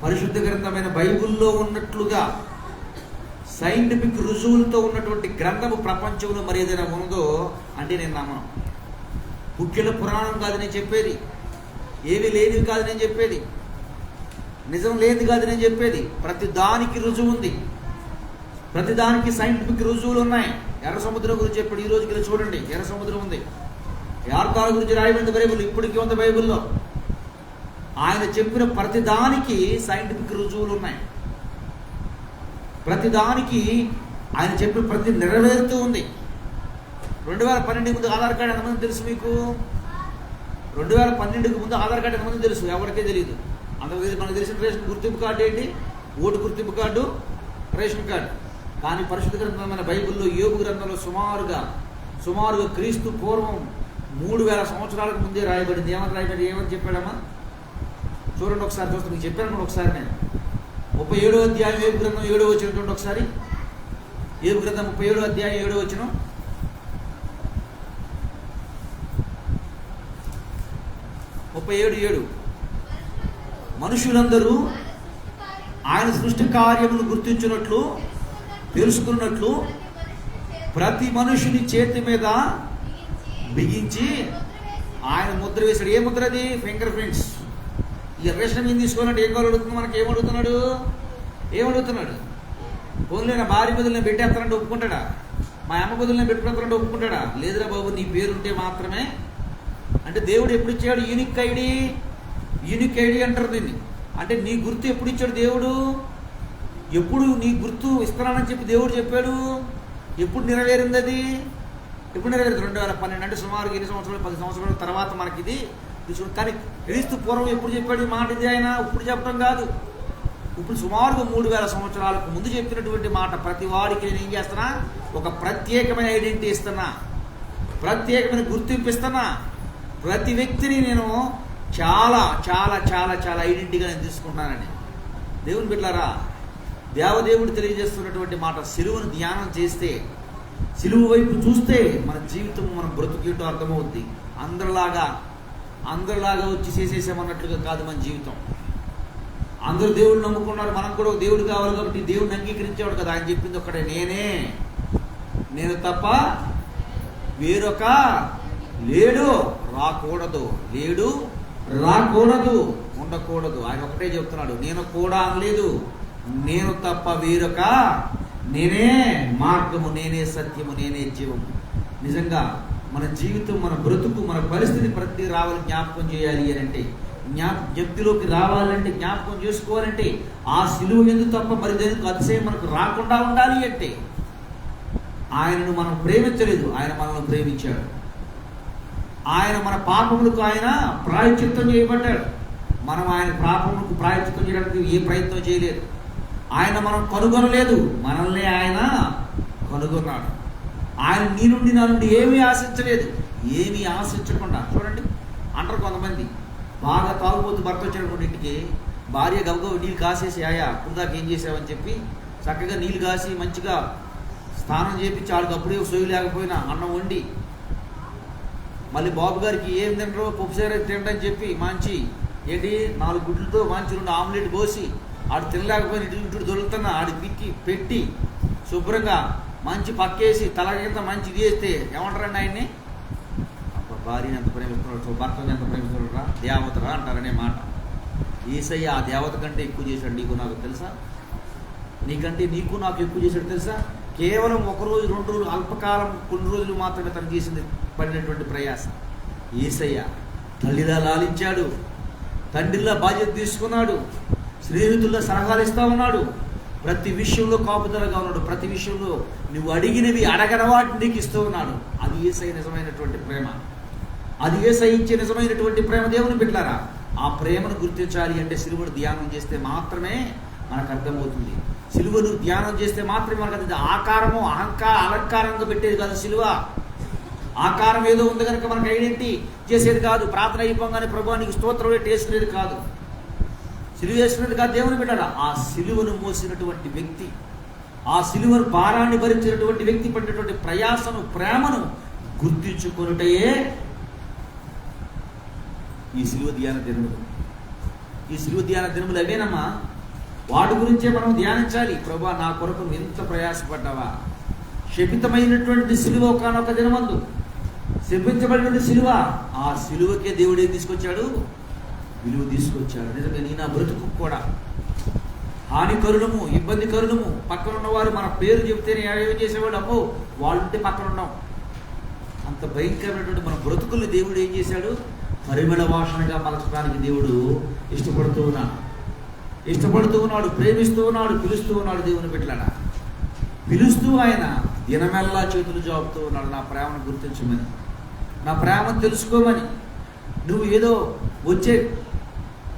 A: పరిశుద్ధ గ్రంథమైన బైబిల్లో ఉన్నట్లుగా సైంటిఫిక్ రుజువులతో ఉన్నటువంటి గ్రంథము ప్రపంచంలో మరి ఏదైనా ఉందో అంటే నేను నమ్మను. పుట్టిన పురాణం కాదు నేను చెప్పేది, ఏమీ లేనివి కాదు నేను చెప్పేది, నిజం లేనిది కాదు నేను చెప్పేది. ప్రతి దానికి రుజువు ఉంది, ప్రతి దానికి సైంటిఫిక్ రుజువులు ఉన్నాయి. ఎర్ర సముద్రం గురించి చెప్పాడు, ఈ రోజుకి చూడండి, ఎర్ర సముద్రం ఉంది. యార్కాల గురించి రాయబడింది బైబిల్, ఇప్పటికీ ఉంది బైబిల్లో. ఆయన చెప్పిన ప్రతి దానికి సైంటిఫిక్ రుజువులు ఉన్నాయి. ప్రతి దానికి ఆయన చెప్పిన ప్రతి నెరవేరుతూ ఉంది. 2012 ముందు ఆధార్ కార్డు ఎంతమంది తెలుసు మీకు? 2012కి ముందు ఆధార్ కార్డు ఎంతమంది తెలుసు? ఎవరికే తెలియదు. అంతకు మనకు తెలిసిన రేషన్ గుర్తింపు కార్డు ఏంటి? ఓటు గుర్తింపు కార్డు, రేషన్ కార్డు. కానీ పరిశుద్ధ గ్రంథమైన బైబిల్లో యోబు గ్రంథంలో సుమారుగా క్రీస్తు పూర్వం 3000 సంవత్సరాలకు ముందే రాయబడింది. ఏమని చెప్పాడమ్మా? చూడండి ఒకసారి, చూస్తే మీకు చెప్పాను ఒకసారి. నేను 37వ అధ్యాయం యోబు గ్రంథం 7వ వచనం చూడండి ఒకసారి. యోబు గ్రంథం 37వ అధ్యాయం 7వ వచనం. మనుషులందరూ ఆయన సృష్టి కార్యములు గుర్తించినట్లు, తెలుసుకున్నట్లు ప్రతి మనుషుని చేతి మీద బిగించి ఆయన ముద్ర వేశాడు. ఏ ముద్ర అది? Finger prints. ఈ రేషన్ ఏం తీసుకోవాలంటే ఏం కావాలి అడుగుతుంది? మనకి ఏమడుగుతున్నాడు? ఓన్లీ నా భార్య బదులు నేను పెట్టేస్తానంటే ఒప్పుకుంటాడా? మా అమ్మ బదులు నేను పెట్టుకుంటానంటే ఒప్పుకుంటాడా? లేదురా బాబు, నీ పేరుంటే మాత్రమే. అంటే దేవుడు ఎప్పుడు ఇచ్చాడు? యూనిక్ ఐడి అంటారు దీన్ని. అంటే నీ గుర్తు ఎప్పుడు ఇచ్చాడు దేవుడు? ఎప్పుడు నీ గుర్తు ఇస్తున్నానని చెప్పి దేవుడు చెప్పాడు. ఎప్పుడు నెరవేరింది అది? ఎప్పుడు నెరవేరింది? 2012. అంటే సుమారు 8 సంవత్సరాలు 10 సంవత్సరాల తర్వాత మనకి ఇది. కానీ క్రీస్తు పూర్వం ఎప్పుడు చెప్పాడు ఈ మాట? ఇది ఆయన ఇప్పుడు చెప్పడం కాదు, ఇప్పుడు సుమారుగా 3000 సంవత్సరాలకు ముందు చెప్పినటువంటి మాట. ప్రతి వాడికి నేను ఏం చేస్తున్నా? ఒక ప్రత్యేకమైన ఐడెంటిటీ ఇస్తున్నా, ప్రత్యేకమైన గుర్తింపు ఇస్తున్నా. ప్రతి వ్యక్తిని నేను చాలా చాలా చాలా చాలా ఐడెంటిటీగా నేను తీసుకుంటున్నానండి. దేవుని బిడ్డలారా, దేవదేవుడు తెలియజేస్తున్నటువంటి మాట, సిలువను ధ్యానం చేస్తే, సిలువ వైపు చూస్తే మన జీవితం, మన బ్రతుకేటో అర్థమవుద్ది. అందరిలాగా వచ్చి చేసేసామన్నట్లుగా కాదు మన జీవితం. అందరూ దేవుడు నమ్ముకున్నారు, మనం కూడా దేవుడు కావాలి కాబట్టి దేవుడిని అంగీకరించేవాడు కదా. ఆయన చెప్పింది ఒక్కడే, నేను తప్ప వేరొక లేడు రాకూడదు ఉండకూడదు. ఆయన ఒకటే చెప్తున్నాడు, నేను కూడా అనలేదు. నేను తప్ప వేరొక, నేనే మార్గము, నేనే సత్యము, నేనే జీవము. నిజంగా మన జీవితం, మన బ్రతుకు, మన పరిస్థితి ప్రతి రావాలి, జ్ఞాపకం చేయాలి అని అంటే, జ్ఞప్తిలోకి రావాలంటే, జ్ఞాపకం చేసుకోవాలంటే ఆ సిలువ ఎందుకు తప్ప మరి దేనికి అతిశయం మనకు రాకుండా ఉండాలి అంటే, ఆయనను మనం ప్రేమించలేదు, ఆయన మనల్ని ప్రేమించాడు. ఆయన మన పాపములకు ఆయన ప్రాయశ్చిత్తం చేయబడ్డాడు. మనం ఆయన పాపములకు ప్రాయశ్చిత్తం చేయడానికి ఏ ప్రయత్నం చేయలేదు. ఆయన మనం కనుగొనలేదు, మనల్ని ఆయన కనుగొన్నాడు. ఆయన నీ నుండి నా నుండి ఏమీ ఆశించలేదు. ఏమీ ఆశించకుండా, చూడండి అంటారు కొంతమంది, బాగా తాగుబోతు భర్త వచ్చాడు ఇంటికి, భార్య గబగబ నీళ్ళు కాసేసి, ఇప్పుడు దాకా ఏం చేసావని చెప్పి చక్కగా నీళ్ళు కాసి మంచిగా స్నానం చేపించి ఆడికి అప్పుడే సొయ్యి లేకపోయినా అన్నం వండి, మళ్ళీ బాబు గారికి ఏం తినరో పప్పుసారి తినడని చెప్పి మంచి 4 గుడ్లతో మంచి 2 ఆమ్లెట్ పోసి, ఆడు తినలేకపోయినా ఇటు దొరుకుతున్నా ఆడి పిక్కి పెట్టి శుభ్రంగా మంచి పక్కేసి తల కింద మంచి ఇది వేస్తే ఏమంటారండి ఆయన్ని? భార్యని ఎంత ప్రేమిస్తున్నాడు, భర్తని ఎంత ప్రేమిస్తున్నాడు, దేవతరా అంటారనే మాట. యేసయ్య ఆ దేవత కంటే ఎక్కువ చేశాడు నీకు నాకు తెలుసా? నీకంటే నీకు నాకు ఎక్కువ చేశాడు తెలుసా? కేవలం 1 రోజు 2 రోజులు, అల్పకాలం కొన్ని రోజులు మాత్రమే తను చేసింది పడినటువంటి ప్రయాస. యేసయ్య తల్లిలా లాలించాడు, తండ్రిలా బాధ్యత తీసుకున్నాడు, స్నేహితుల్లో సలహాలు ఇస్తా ఉన్నాడు, ప్రతి విషయంలో కాపుదలగా ఉన్నాడు, ప్రతి విషయంలో నువ్వు అడిగినవి అడగని వాటిని నీకు ఇస్తూ ఉన్నాడు. అది యేసయ్య నిజమైనటువంటి ప్రేమ, అది యేసయ్య ఇచ్చే నిజమైనటువంటి ప్రేమ. దేవుని బిడ్డలారా, ఆ ప్రేమను గుర్తించాలి అంటే సిలువను ధ్యానం చేస్తే మాత్రమే మనకు అర్థమవుతుంది. సిలువను ధ్యానం చేస్తే మాత్రమే మనకు అది ఆకారము, అలంకారంగా పెట్టేది కాదు. సిలువ ఆకారం ఏదో ఉంది కనుక మనకు ఐడెంటిటీ చేసేది కాదు. ప్రార్థన అయిపోగానే ప్రభు నీకు స్తోత్రం వేసుకునేది కాదు, సిలువ వేసుకునేది కాదు. దేవుని బిడ్డలారా, ఆ సిలువను మోసినటువంటి వ్యక్తి, ఆ సిలువను భారాన్ని భరించినటువంటి వ్యక్తి పడినటువంటి ప్రయాసను, ప్రేమను గుర్తించుకొనుటయే ఈ సిలువ ధ్యాన దినములు. ఈ సిలువ ధ్యాన దినములు అవేనమ్మా, వాటి గురించే మనం ధ్యానించాలి. ప్రభా నా కొరకు ఎంత ప్రయాసపడ్డావా. శపితమైనటువంటి సిలువ ఒకనొక దినమందు, శపించబడినటువంటి సిలువ, ఆ సిలువకే దేవుడు ఏం తీసుకొచ్చాడు? విలువ తీసుకొచ్చాడు. నిజంగా నీ నా బ్రతుకు కూడా హానికరులము, ఇబ్బందికరులము, పక్కన ఉన్నవారు మన పేరు చెప్తేనే ఏం చేసేవాడు, అమ్మో వాళ్ళుంటే పక్కన ఉన్నాం, అంత భయంకరమైనటువంటి మన బ్రతుకుల్ని దేవుడు ఏం చేశాడు? పరిమళ వాసనగా మలచడానికి దేవుడు ఇష్టపడుతూ ఉన్నాడు, ప్రేమిస్తూ ఉన్నాడు, పిలుస్తూ ఉన్నాడు. దేవుని బిడ్డలారా, పిలుస్తూ ఆయన దినమెల్లా చేతులు జాపుతూ ఉన్నాడు, నా ప్రేమను గుర్తించమని, నా ప్రేమను తెలుసుకోమని. నువ్వు ఏదో వచ్చే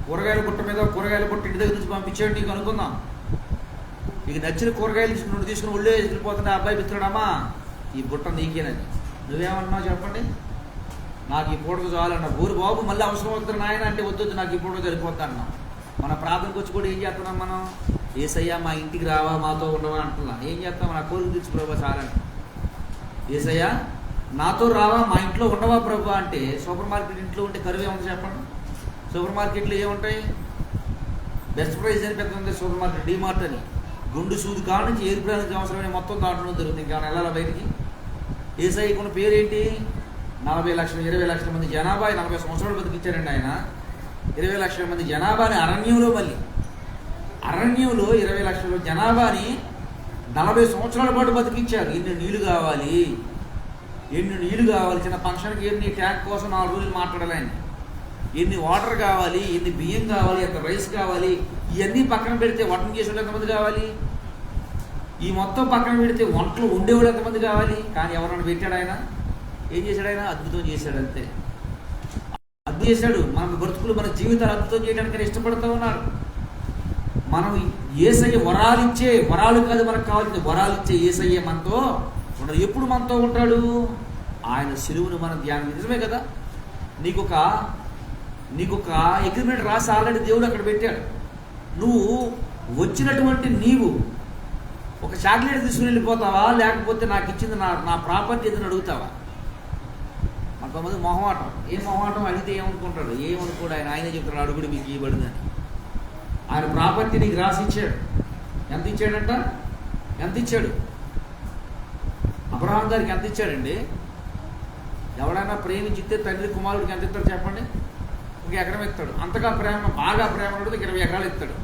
A: కూరగాయల బుట్ట మీద కూరగాయల బుట్ట ఇంటి దగ్గర నుంచి పంపించాడు నీకు అనుకుందాం, నీకు నచ్చిన కూరగాయలు తీసుకుని ఒళ్ళే వెళ్ళిపోతున్నా, అబ్బాయి పిస్తున్నాడమ్మా ఈ బుట్ట నీకేనని, నువ్వేమన్నావు చెప్పండి? నాకు ఈ పూటకు చాలన్నా. ఊరు బాబు మళ్ళీ అవసరం అవుతుంది నాయన అంటే, వద్దు నాకు ఈ పూటకు సరిపోతా అన్నాం. మన ప్రార్థనకు వచ్చి కూడా ఏం చేస్తున్నాం మనం? యేసయ్య మా ఇంటికి రావా, మాతో ఉండవా అంటున్నాం. ఏం చేస్తాం? నా కోరిక తెచ్చి ప్రభా చాలని. యేసయ్య నాతో రావా, మా ఇంట్లో ఉండవా ప్రభా అంటే, సూపర్ మార్కెట్ ఇంట్లో ఉంటే కరువు ఏముంది చెప్పండి? సూపర్ మార్కెట్లో ఏముంటాయి? బెస్ట్ ప్రైస్ అని పెద్ద ఉంది సూపర్ మార్కెట్, డిమార్ట్ అని. గుండు సూది కాడ నుంచి ఏర్పడానికి అవసరమైన మొత్తం దాంట్లో దొరుకుతుంది. ఇంకా వెళ్ళాలా బయటికి? యేసయ్యకు ఉన్న పేరేంటి? 40 లక్షలు 20 లక్షల మంది జనాభా 40 సంవత్సరాలు బతికించారండి ఆయన. 20 లక్షల మంది జనాభాని అరణ్యంలో, మళ్ళీ అరణ్యంలో 20 లక్షల జనాభాని 40 సంవత్సరాల పాటు బతికించారు. ఎన్ని నీళ్లు కావాలి, చిన్న ఫంక్షన్కి ఎన్ని ట్యాంక్ కోసం 4 రోజులు మాట్లాడాలని, ఎన్ని వాటర్ కావాలి, ఎన్ని బియ్యం కావాలి, ఎంత రైస్ కావాలి, ఇవన్నీ పక్కన పెడితే వంటలు చేసేవాళ్ళు ఎంతమంది కావాలి, ఈ మొత్తం పక్కన పెడితే వంటలు ఉండేవాళ్ళు ఎంతమంది కావాలి. కానీ ఎవరన్నా పెట్టాడు ఆయన? ఏం చేశాడు ఆయన? అద్భుతం చేశాడు, అంతే. అద్భుతం చేశాడు. మన బ్రతుకులు, మన జీవితాలు అద్భుతం చేయడానికి ఇష్టపడుతూ ఉన్నాడు. మనం యేసయ్య వరాలు కాదు మనకు కావాల్సింది, వరాలిచ్చే యేసయ్య మనతో ఉండడు. ఎప్పుడు మనతో ఉంటాడు? ఆయన సిలువను మనం ధ్యానం, నిజమే కదా? నీకు ఒక అగ్రిమెంట్ రాసి ఆల్రెడీ దేవుడు అక్కడ పెట్టాడు. నువ్వు వచ్చినటువంటి నీవు ఒక చాక్లెట్ తీసుకుని వెళ్ళిపోతావా, లేకపోతే నాకు ఇచ్చింది నా ప్రాపర్టీ ఏదైనా అడుగుతావా? కొంతమంది మొహమాటం. మొహమాటం అడిగితే ఏమనుకుంటాడు? ఏమనుకోడు. ఆయనే చెప్తున్నాడు, అడుగుడు మీకు ఇవ్వబడిందని. ఆయన ప్రాపర్టీ నీకు రాసి ఇచ్చాడు. ఎంత ఇచ్చాడంట? ఎంత ఇచ్చాడు? అబ్రహాం గారికి ఎంత ఇచ్చాడండి? ఎవడైనా ప్రేమించితే తండ్రి కుమారుడికి ఎంత ఇస్తాడు చెప్పండి? ఒక ఎకరం ఇస్తాడు. అంతగా బాగా ప్రేమ ఉన్నట్టు 20 ఎకరాలు ఇస్తాడు.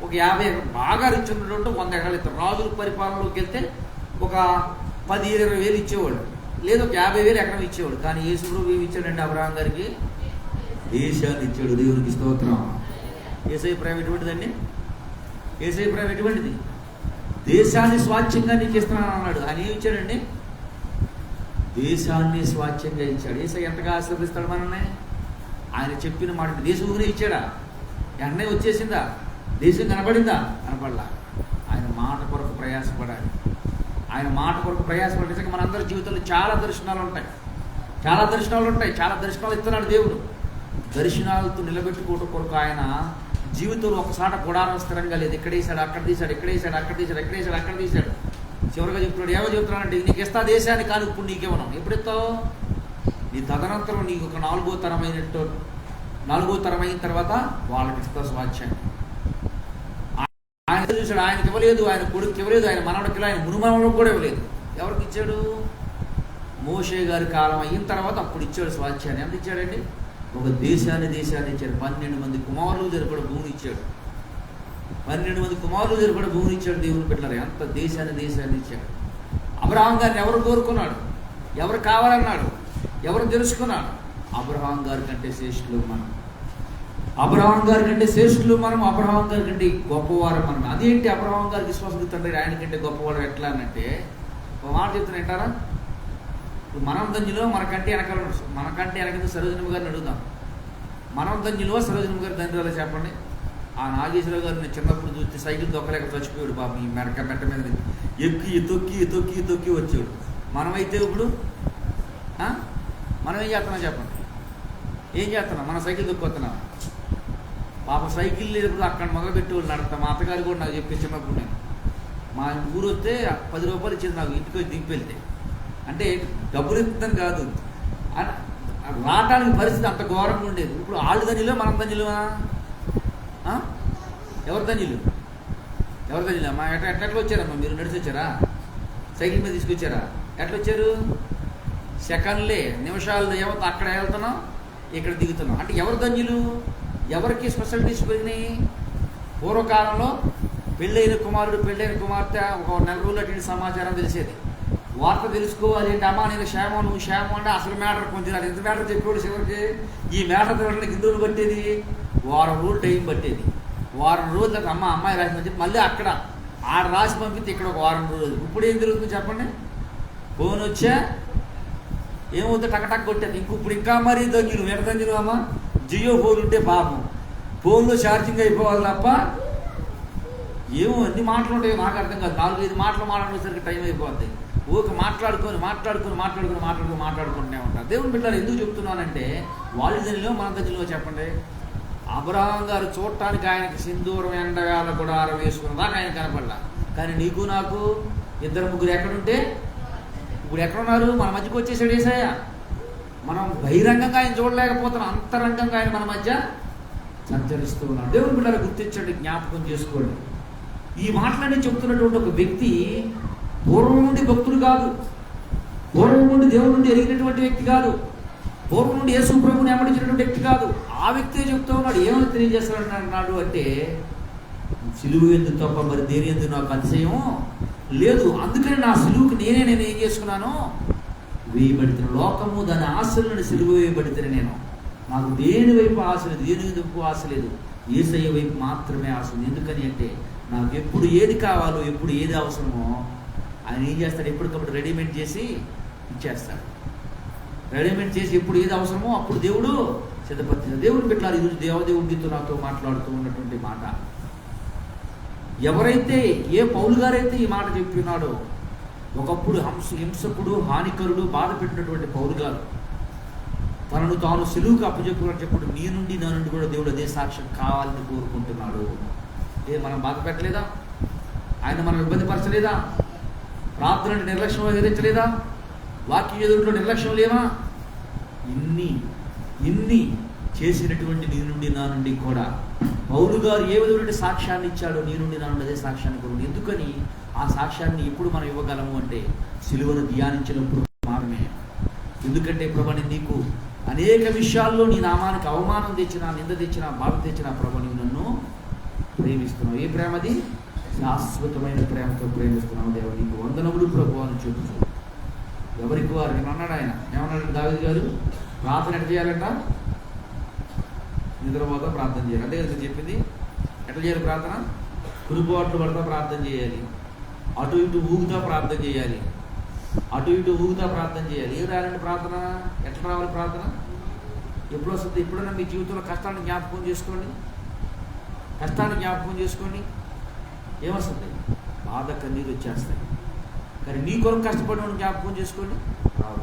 A: ఒక 50 ఎకరాలు బాగా రిచ్ ఉన్నట్టు 100 ఎకరాలు ఇస్తాడు. రాజుల పరిపాలనలోకి వెళ్తే ఒక 10-20 వేలు ఇచ్చేవాడు, లేదు ఒక 50,000 ఎకరం ఇచ్చేవాడు. కానీ యేసు ప్రభువు ఏమి ఇచ్చాడండి? అబ్రహాం గారికి దేశాన్ని ఇచ్చాడు. దేవునికి స్తోత్రం. యేసయ్య ప్రేమ ఎటువంటిదండి? యేసయ్య ప్రేమ ఎటువంటిది? దేశాన్ని స్వాచ్ఛంగా నీకు ఇస్తున్నాను అన్నాడు. ఆయన ఏమి ఇచ్చాడండి? దేశాన్ని స్వాచ్ఛంగా ఇచ్చాడు. యేసయ్య ఎంతగా ఆశీర్వదిస్తాడు మనల్ని? ఆయన చెప్పిన మాట దేశం ఊరే ఇచ్చాడా? వెంటనే వచ్చేసిందా? దేశం కనబడిందా? కనపడలా. ఆయన మాట కొరకు ప్రయాసపడాలి. ఆయన మాట కొరకు ప్రయాసపడే మనందరి జీవితంలో చాలా దర్శనాలు ఉంటాయి. చాలా దర్శనాలు ఇస్తున్నాడు దేవుడు. దర్శనాలతో నిలబెట్టుకోవడం కొరకు ఆయన జీవితంలో ఒకసారి గుడారం స్థిరంగా లేదు. ఎక్కడేసాడు, అక్కడ తీశాడు, అక్కడ తీశాడు. చివరిగా చెప్తున్నాడు, ఏమో చెప్తున్నాడంటే, నీకు ఇస్తా దేశాన్ని, కానీ ఇప్పుడు నీకేమన్నా ఎప్పుడు ఇస్తావు? నీ తదనంతరం నీకు ఒక 4వ తరం అయిన తర్వాత వాళ్ళకి ఇస్తా స్వాచ్ఛాన్ని. ఆయన చూశాడు, ఆయనకి ఇవ్వలేదు, ఆయన కొడుకు ఇవ్వలేదు, ఆయన మనవడికి, ఆయన మునుమనవడికి కూడా ఇవ్వలేదు. ఎవరికి ఇచ్చాడు? మోషే గారి కాలం అయిన తర్వాత అప్పుడు ఇచ్చాడు స్వాచ్ఛాన్ని. ఎంత ఇచ్చాడండి? ఒక దేశాన్ని ఇచ్చాడు. 12 మంది కుమారులు జరిపడే భూమిని ఇచ్చాడు. 12 మంది కుమారులు జరిపడే భూమిని ఇచ్చాడు. దేవుని బిడ్డలారా, ఎంత దేశాన్ని ఇచ్చాడు. అబ్రహాం గారిని ఎవరు కోరుకున్నాడు? ఎవరు కావాలన్నాడు? ఎవరు తెలుసుకున్నాడు? అబ్రహాం గారి కంటే శ్రేష్ఠులు మనం. అబ్రహాం గారి కంటే గొప్పవారు మనం. అదేంటి? అబ్రహాం గారికి విశ్వాసం తండ్రి ఆయన కంటే గొప్పవాడు ఎట్లా అనంటే, ఒక మాట చెప్తున్నా వింటారా? మనం ధన్యులో మనకంటే వెనక సరోజనమ్మ గారిని అడుగుదాం. మనం ధన్యులో సరోజనమ్మ గారి ధన్యులో చెప్పండి. ఆ నాగేశ్వరరావు గారిని చిన్నప్పుడు చూస్తే సైకిల్ దొక్కలేక చచ్చిపోయాడు బాబు. ఈ మెట్ట మీద తొక్కి వచ్చాడు. మనమైతే ఇప్పుడు మనం ఏం చేస్తున్నాం చెప్పండి? ఏం చేస్తున్నాం? మన సైకిల్ దొక్కొస్తున్నాం. పాప సైకిల్ లేనప్పుడు అక్కడ మొదలుపెట్టేవాళ్ళు నడతాం. మా అత్తగారు కూడా నాకు చెప్పి చిన్నప్పుడు, నేను మా ఊరు వస్తే 10 రూపాయలు ఇచ్చింది నాకు ఇంటికి వచ్చి దింపి వెళ్తే. అంటే డబ్బులు ఇస్తుందని కాదు, రావటానికి పరిస్థితి అంత ఘోరంగా ఉండేది. ఇప్పుడు వాళ్ళు ధన్యులు, మనం ధన్యులుమా? ఎవరు ధన్యులు? మా ఎట్లా వచ్చారమ్మా? మీరు నడిచి వచ్చారా? సైకిల్ మీద తీసుకొచ్చారా? ఎట్లా వచ్చారు? సెకండ్లే, నిమిషాలు ఏమవుతా అక్కడ వెళ్తున్నాం, ఇక్కడ దిగుతున్నాం. అంటే ఎవరు ధన్యులు? ఎవరికి స్పెషాలిటీస్ పెరిగినాయి? పూర్వకాలంలో పెళ్ళైన కుమారుడు, పెళ్ళైన కుమార్తె ఒక 4 రోజులు అటు సమాచారం తెలిసేది. వార్త తెలుసుకోవాలి అంటే, అమ్మా నేను క్షేమం, నువ్వు క్షేమం అంటే అసలు మ్యాటర్ కొంచెం ఎంత మ్యాటర్ చెప్పాడు చివరికి. ఈ మ్యాటర్ తినడానికి 2 రోజులు పట్టేది, 1 వారం రోజులు టైం పట్టేది. 1 వారం రోజులు అమ్మాయి రాసిందని చెప్పి మళ్ళీ అక్కడ రాసి పంపితే ఇక్కడ ఒక 1 వారం రోజులు. ఇప్పుడు ఏం జరుగుతుంది చెప్పండి? ఫోన్ వచ్చా ఏమవుతుంది? టక్ కొట్టేది. ఇప్పుడు ఇంకా మరీ ధన్యులు. ఎట ధన్యులు అమ్మా? జియో ఫోన్ ఉంటే పాపం ఫోన్లో ఛార్జింగ్ అయిపోవాలి తప్ప ఏమో అన్ని మాటలు ఉంటాయో నాకు అర్థం కాదు. 4-5 మాటలు మాట్లాడేసరికి టైం అయిపోద్ది. ఊరికి మాట్లాడుకుంటూనే ఉంటారు. దేవుని బిడ్డలు ఎందుకు చెప్తున్నానంటే, వాళ్ళ ధనిలో మన ధనిలో చెప్పండి. అబ్రహాం గారు చూడటానికి ఆయనకి సింధూరం ఎండవేళ గుడారం వేసుకున్నదాకా ఆయన కనపడలా. కానీ నీకు నాకు 2-3 ఎక్కడుంటే ఇప్పుడు ఎక్కడున్నారు? మన మధ్యకి వచ్చేసాడు యేసయ్య. మనం బహిరంగంగా ఆయన చూడలేకపోతున్నాం, అంతరంగంగా ఆయన మన మధ్య సంచరిస్తూ ఉన్నాడు. దేవుని బిడ్డలు గుర్తించండి, జ్ఞాపకం చేసుకోండి. ఈ మాటలన్నీ చెప్తున్నటువంటి ఒక వ్యక్తి పూర్వం నుండి భక్తుడు కాదు, పూర్వం నుండి దేవుడి నుండి ఎరిగినటువంటి వ్యక్తి కాదు, పూర్వం నుండి యేసు ప్రభువుని వెంబడించినటువంటి వ్యక్తి కాదు. ఆ వ్యక్తే చెప్తూ ఉన్నాడు. ఏమని తెలియజేస్తాడు అంటే, సిలువ ఎందుకు తప్ప మరి దేని ఎందుకు నాకు అతిశయం లేదు, అందుకని నా సిలువుకి నేను ఏం చేసుకున్నాను? వేయబడితే లోకము దాని ఆశలను సిలువ వేయబడితే నాకు దేని వైపు ఆశ లేదు, దేని వైపు ఆశ లేదు, యేసయ్య వైపు మాత్రమే ఆశ ఉంది. ఎందుకని అంటే, నాకు ఎప్పుడు ఏది కావాలో, ఎప్పుడు ఏది అవసరమో ఆయన ఏం చేస్తాడు? ఎప్పటికప్పుడు రెడీమేడ్ చేసి ఇచ్చేస్తాడు. రెడీమేడ్ చేసి ఎప్పుడు ఏది అవసరమో అప్పుడు దేవుడు సిద్ధపరిచాడు. దేవుడు పెట్టాలి. ఈరోజు దేవదేవుడితో నాతో మాట్లాడుతూ ఉన్నటువంటి మాట, ఎవరైతే ఏ పౌలు గారైతే ఈ మాట చెప్పినాడో, ఒకప్పుడు హింసకుడు, హానికరుడు, బాధ పెట్టినటువంటి పౌలు గారు తనను తాను సిలువుకు అప్పచెప్పుకున్నప్పుడు నీ నుండి నా నుండి కూడా దేవుడు అదే సాక్ష్యం కావాలని కోరుకుంటున్నాడు. మనం బాధ పెట్టలేదా? ఆయన మనం ఇబ్బంది పరచలేదా? ప్రార్థన నిర్లక్ష్యం వహించలేదా? వాక్యం ఎదురులో నిర్లక్ష్యం లేవా? ఇన్ని చేసినటువంటి నీ నుండి నా నుండి కూడా పౌలు గారు ఏ విధమైన సాక్ష్యాన్ని ఇచ్చాడో నీ నుండి నా నుండి అదే సాక్ష్యాన్ని కోరుకుంటు. ఎందుకని ఆ సాక్ష్యాన్ని ఎప్పుడు మనం ఇవ్వగలము అంటే సిలువను ధ్యానించినప్పుడు మాత్రమే. ఎందుకంటే ప్రభు నీకు అనేక విషయాల్లో నీ నామానికి అవమానం తెచ్చినా, నింద తెచ్చినా, బాధ తెచ్చినా ప్రభు నీవు నన్ను ప్రేమిస్తున్నావు. ఏ ప్రేమది? శాశ్వతమైన ప్రేమతో ప్రేమిస్తున్నావు. దేవ నీకు వందనములు ప్రభు అని చెబుతూ ఎవరికి వారు నేను అన్నాడు. ఆయన ఏమన్నాడు దావీదు గారు? ప్రార్థన ఎట్లా చేయాలంట? నిద్రపోతా ప్రార్థన చేయాలి అంటే కదా చెప్పింది. ఎట్లా చేయాలి ప్రార్థన? కురుబాట్లు పడతా ప్రార్థన చేయాలి, అటు ఇటు ఊగుతా ప్రార్థన చేయాలి, అటు ఇటు ఊగుతా ప్రార్థన చేయాలి. ఏం రాయాలంటే ప్రార్థన? ఎట్లా రావాలి ప్రార్థన? ఎప్పుడు వస్తుంది? ఎప్పుడైనా మీ జీవితంలో కష్టాన్ని జ్ఞాపకం చేసుకోండి. కష్టాన్ని జ్ఞాపకం చేసుకోండి. ఏమొస్తుంది? బాధ, కన్నీరు వచ్చేస్తాయి. కానీ నీ కొరకు కష్టపడిన వాడిని జ్ఞాపకం చేసుకోండి,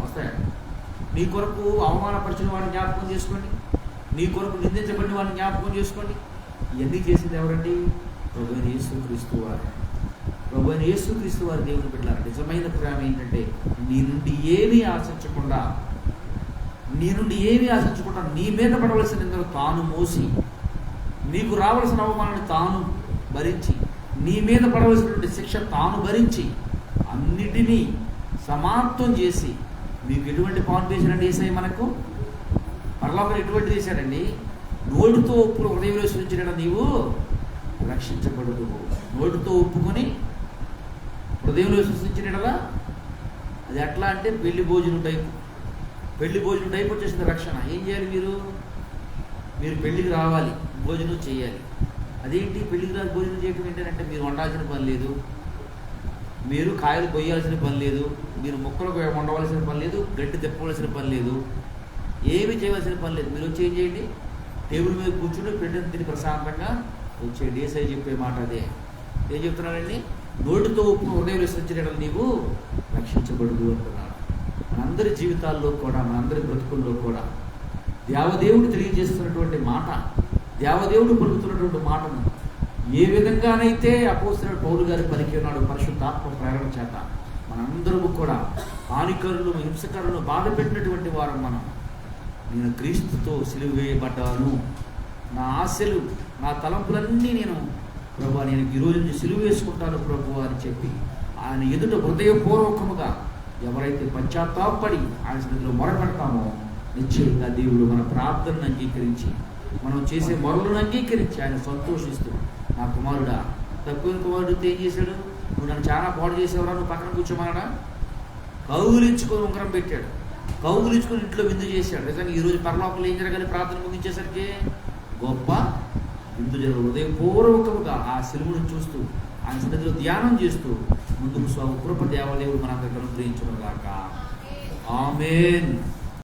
A: వస్తాయి. నీ కొరకు అవమానపరిచిన వాడిని జ్ఞాపకం చేసుకోండి, నీ కొరకు నిందించబడిన వాడిని జ్ఞాపకం చేసుకోండి. ఇవన్నీ చేసింది ఎవరండి? ప్రభువైన యేసుక్రీస్తు వారు. ప్రభువైన యేసుక్రీస్తు వారి దేవుని బిడ్డలారా, నిజమైన ప్రేమ ఏంటంటే నీ నుండి ఏమీ ఆశించకుండా నీ మీద పడవలసిన నిందలు తాను మోసి, నీకు రావలసిన అవమానాన్ని తాను భరించి, నీ మీద పడవలసినటువంటి శిక్ష తాను భరించి, అన్నిటినీ సమాప్తం చేసి మీకు ఎటువంటి పాలు చేశాడండి యేసయ్య? మనకు పరలోకం ఎటువంటి చేశాడండి? నోటితో ఒప్పులు హృదయంలో స్వీకరించిన నీవు రక్షించబడదు. నోటితో ఒప్పుకొని హృదయంలో విశ్వసించినలా అది ఎట్లా అంటే పెళ్లి భోజనం టైపు వచ్చేసింది రక్షణ. ఏం చేయాలి? మీరు పెళ్లికి రావాలి, భోజనం చేయాలి. అదేంటి పెళ్లికి రాసి భోజనం చేయడం ఏంటంటే మీరు వండాల్సిన పని లేదు, మీరు కాయలు కొయ్యాల్సిన పని లేదు, మీరు మొక్కలు వండవలసిన పని లేదు, గడ్డి తిప్పవలసిన పని లేదు, ఏమి చేయవలసిన పని లేదు. మీరు వచ్చి ఏం చేయండి? టేబుల్ మీద కూర్చుని పెట్టిన తిని ప్రశాంతంగా వచ్చేయండి. యేసయ్య చెప్పే మాట అదే. ఏం చెప్తున్నాడండి? నోటితో ఉప్పు హృదయం విశ్వసించడం నీవు రక్షించబడదు అంటున్నాడు. మనందరి జీవితాల్లో కూడా, మనందరి బ్రతుకుల్లో కూడా దేవదేవుడు తెలియజేస్తున్నటువంటి మాట, దేవదేవుడు పలుకుతున్నటువంటి మాటను ఏ విధంగానైతే అపోస్తలుడు పౌలు గారి పలికి ఉన్నాడు పరిశుద్ధాత్మ ప్రేరణ చేత, మనందరము కూడా హానికరులు, హింసకరులను బాధ పెట్టినటువంటి వారు మనం. నేను క్రీస్తుతో సిలువ వేయబడ్డాను, నా ఆశలు, నా తలంపులన్నీ నేను ఈరోజు నుంచి సిలువ వేసుకుంటాను ప్రభు అని చెప్పి ఆయన ఎదుట హృదయపూర్వకముగా ఎవరైతే పశ్చాత్తాపడి ఆయన సన్నిధిలో మొరపెడతామో నిశ్చయంగా దేవుడు మన ప్రార్థనను అంగీకరించి, మనం చేసే మొరలను అంగీకరించి ఆయన సంతోషిస్తూ, నా కుమారుడా, తక్కువ కుమారుడితో ఏం చేశాడు? నువ్వు నన్ను చాలా పాడు చేసేవరా, నువ్వు పక్కన కూర్చోమన్నాడా? కౌగులించుకొని ఉంగరం పెట్టాడు, కౌగులించుకొని ఇంట్లో విందు చేశాడు. నిజంగా ఈరోజు పరలోకంలో ఏం జరగాలి? ప్రార్థన ముగించేసరికి గొప్ప విందు జరగదు. హృదయపూర్వకముగా ఆ సిలువను చూస్తూ ఆయన సన్నిధిలో ధ్యానం చేస్తూ ముందుకు కృప దేవాలయుడు మనందరికీ అనుగ్రహించును గాక. ఆమేన్.